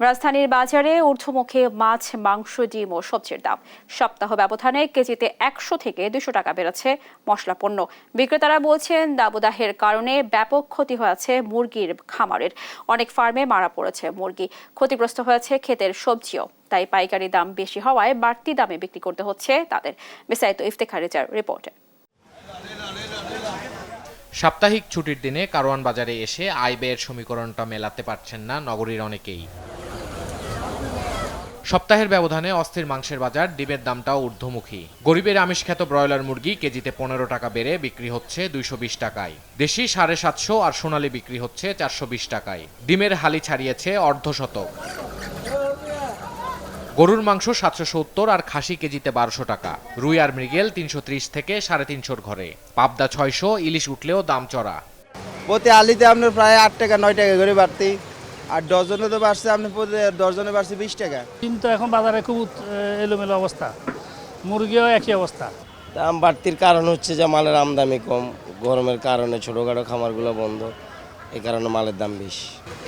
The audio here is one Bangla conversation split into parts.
রাজধানীর বাজারে ঊর্ধ্বমুখী মাছ, মাংস, ডিম ও সবজির দাম সপ্তাহ ব্যবধানে কেজিতে 100 থেকে 200 টাকা বেড়েছে মশলা পণ্য। বিক্রেতারা বলছেন দাবদাহের কারণে ব্যাপক ক্ষতি হয়েছে মুরগির খামারের। অনেক ফার্মে মারা পড়েছে মুরগি, ক্ষতিগ্রস্ত হয়েছে ক্ষেতের সবজিও। তাই পাইকারি দাম বেশি হওয়ায় বাড়তি দামে বিক্রি করতে হচ্ছে তাদের। বিস্তারিত ইফতেখার রেজার রিপোর্টে। সাপ্তাহিক ছুটির দিনে কারওয়ান বাজারে এসে আয় ব্যয়ের সমীকরণটা মেলাতে পারছেন না নগরীর অনেকেই। সপ্তাহের ব্যবধানে অস্থির মাংসের বাজার, ডিমের দামটাও ঊর্ধ্বমুখী। গরিবের আমিষখ্যাত ব্রয়লার মুরগি কেজিতে 15 টাকা বেড়ে বিক্রি হচ্ছে 220 টাকায়। দেশি 750 আর সোনালী বিক্রি হচ্ছে 420 টাকায়। ডিমের হালি ছাড়িয়েছে অর্ধশতক। গরুর মাংস 770 আর খাসি কেজিতে 1200 টাকা। রুই আর মৃগেল 330 থেকে 350 ঘরে। পাবদা 600, ইলিশ উঠলেও দাম চড়া। প্রতি আলিতে আপনার প্রায় 8 টাকা 9 টাকা করে বাড়তি, আর ডজনে তো বাড়ছে আপনি প্রতি ডজনে বাড়ছে 20 টাকা। কিন্তু এখন বাজারে খুব এলোমেলো অবস্থা, মুরগিও একই অবস্থা। দাম বাড়তির কারণ হচ্ছে যে মালের আমদানি কম, গরমের কারণে ছোটোখাটো খামারগুলো বন্ধ, এই কারণে মালের দাম বেশি।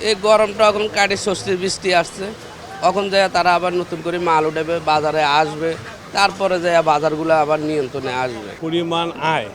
এই গরমটা এখন কাটে, স্বস্তির বৃষ্টি আসছে, এখন যায় তারা আবার নতুন করে মাল উঠাবে, বাজারে আসবে, তারপরে যায় বাজারগুলো আবার নিয়ন্ত্রণে আসবে। পরিমাণ আয়,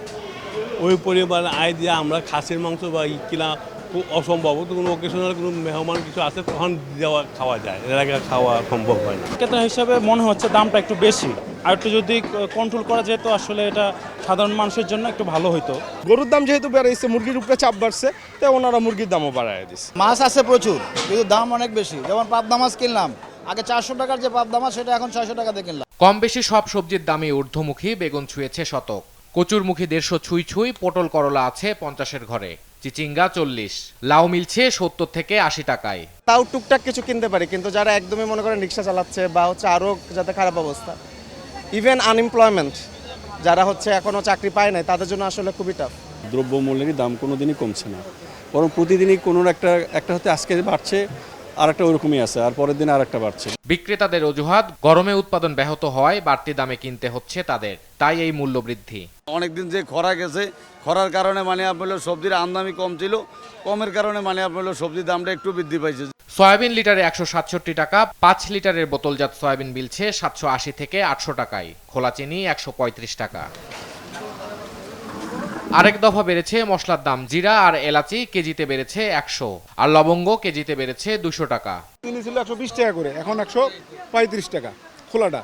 ওই পরিমাণ আয় দিয়ে আমরা খাসির মাংস বা কিনা খুব অসম্ভব। তো কোনো অকেশনাল কোনো মেহমান কিছু আছে তখন দেওয়া খাওয়া যায়, এর আগে খাওয়া সম্ভব হয় না। ক্রেতা হিসাবে মনে হচ্ছে দামটা একটু বেশি, আর একটু যদি কন্ট্রোল করা যেত আসলে এটা সাধারণ মানুষের জন্য একটু ভালো হতো। গরুর দাম যেহেতু বেড়েছে, মুরগির উপরে চাপ বাড়ছে, তাই ওনারা মুরগির দামও বাড়ায় দিচ্ছে। মাছ আছে প্রচুর, কিন্তু দাম অনেক বেশি। যেমন পাবদা মাছ কিনলাম আগে 400 টাকার যে পাবদা মাছ, সেটা এখন 600 টাকা দিয়ে কিনলাম। কম বেশি সব সবজির দামই ঊর্ধ্বমুখী। বেগুন ছুঁয়েছে শতক, কচুরমুখী 150 ছুঁই, পটল করলা আছে 50-এর ঘরে, চিচিঙ্গা 40, লাউ মিলছে 70 থেকে 80 টাকায়। তাও টুকটাক কিছু কিনতে পারি, কিন্তু যারা একদমই মনে করেন রিক্সা চালাচ্ছে বা হচ্ছে আরও যাতে খারাপ অবস্থা, ইভেন আনএমপ্লয়মেন্ট যারা হচ্ছে এখনও চাকরি পায় নাই, তাদের জন্য আসলে খুবই টাফ। দ্রব্যমূল্যের দাম কোনো দিনই কমছে না, বরং প্রতিদিনই কোনো একটা হতে আজকে বাড়ছে, আর একটা ওরকমই আছে, আর পরের দিন আর একটা বাড়ছে। বিক্রেতাদের অজুহাত, গরমে উৎপাদন ব্যাহত হওয়ায় বাড়তি দামে কিনতে হচ্ছে তাদের, তাই এই মূল্য বৃদ্ধি। অনেকদিন যে খরা গেছে, খরার কারণে আপনার সবজির আমদানি কম ছিল, কমের কারণে আপনার সবজির দামটা একটু বৃদ্ধি পাইছে। সয়াবিন লিটারে 167 টাকা, 5 লিটারের বোতলজাত সয়াবিন মিলছে 780 থেকে 800 টাকায়, খোলা চিনি 135 টাকা। আরেক দফা বেড়েছে মশলার দাম, জিরা আর এলাচি কেজিতে বেড়েছে 100, আর লবঙ্গ কেজিতে বেড়েছে 200 টাকা। কিনে ছিল 120 টাকা করে, এখন 135 টাকা খোলাটা।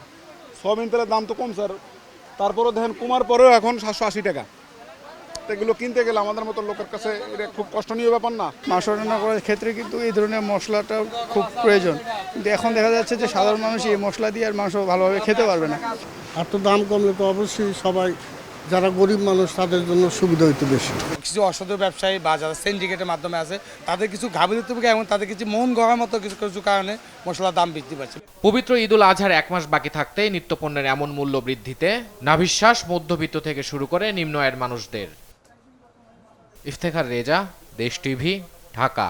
সয়াবিন তেলের দাম তো কম স্যার, তারপরেও দেখেন কমার পরেও এখন 780 টাকা। এগুলো কিনতে গেলে আমাদের মতো লোকের কাছে এটা খুব কষ্টনীয় ব্যাপার না। মাংস রান্না করার ক্ষেত্রে কিন্তু এই ধরনের মশলাটা খুব প্রয়োজন, কিন্তু এখন দেখা যাচ্ছে যে সাধারণ মানুষ এই মশলা দিয়ে আর মাংস ভালোভাবে খেতে পারবে না। আর তো দাম কমলে তো অবশ্যই সবাই, যারা গরিব মানুষ তাদের জন্য সুবিধা হইতে বেশি। কিছু অসাধু ব্যবসায়ী বা যারা সিন্ডিকেটের মাধ্যমে আছে, তাদের কিছু ঘাবড়িতে এবং তাদের কিছু মন গড়ার মতো কিছু কিছু কারণে মশলার দাম বৃদ্ধি পাচ্ছে। পবিত্র ঈদুল আজহার 1 মাস বাকি থাকতে নিত্যপণ্যের এমন মূল্য বৃদ্ধিতে নাভিশ্বাস মধ্যবিত্ত থেকে শুরু করে নিম্ন আয়ের মানুষদের। ইফতেখার রেজা, দেশ টিভি, ঢাকা।